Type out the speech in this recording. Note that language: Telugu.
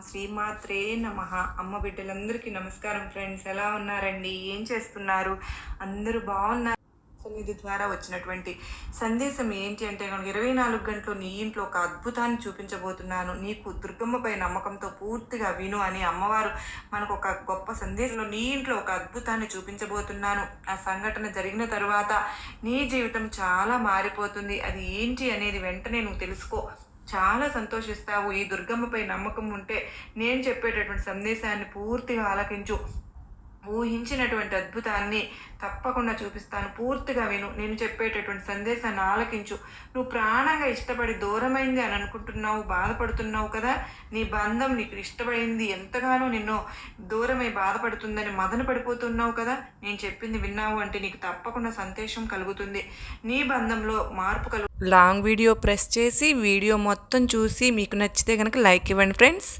శ్రీమాత్రే నమః. అమ్మ బిడ్డలందరికీ నమస్కారం ఫ్రెండ్స్. ఎలా ఉన్నారండి? ఏం చేస్తున్నారు? అందరూ బాగున్నారు? సన్నిధి ద్వారా వచ్చినటువంటి సందేశం ఏంటి అంటే కనుక 24 గంటలు నీ ఇంట్లో ఒక అద్భుతాన్ని చూపించబోతున్నాను, నీకు దుర్గమ్మపై నమ్మకంతో పూర్తిగా విను అని అమ్మవారు మనకు ఒక గొప్ప సందేశంలో నీ ఇంట్లో ఒక అద్భుతాన్ని చూపించబోతున్నాను. ఆ సంఘటన జరిగిన తరువాత నీ జీవితం చాలా మారిపోతుంది. అది ఏంటి అనేది వెంటనే నువ్వు తెలుసుకో, చాలా సంతోషిస్తావు. ఈ దుర్గమ్మపై నమ్మకం ఉంటే నేను చెప్పేటటువంటి సందేశాన్ని పూర్తిగా ఆలకించు. ఊహించినటువంటి అద్భుతాన్ని తప్పకుండా చూపిస్తాను, పూర్తిగా విను. నేను చెప్పేటటువంటి సందేశాన్ని ఆలకించు. నువ్వు ప్రాణంగా ఇష్టపడి దూరమైంది అని అనుకుంటున్నావు, బాధపడుతున్నావు కదా. నీ బంధం నీకు ఇష్టపడింది, ఎంతగానో నిన్ను దూరమై బాధపడుతుందని మదన పడిపోతున్నావు కదా. నేను చెప్పింది విన్నావు అంటే నీకు తప్పకుండా సంతోషం కలుగుతుంది, నీ బంధంలో మార్పు కలుగు. లాంగ్ వీడియో ప్రెస్ చేసి వీడియో మొత్తం చూసి మీకు నచ్చితే కనుక లైక్ ఇవ్వండి ఫ్రెండ్స్.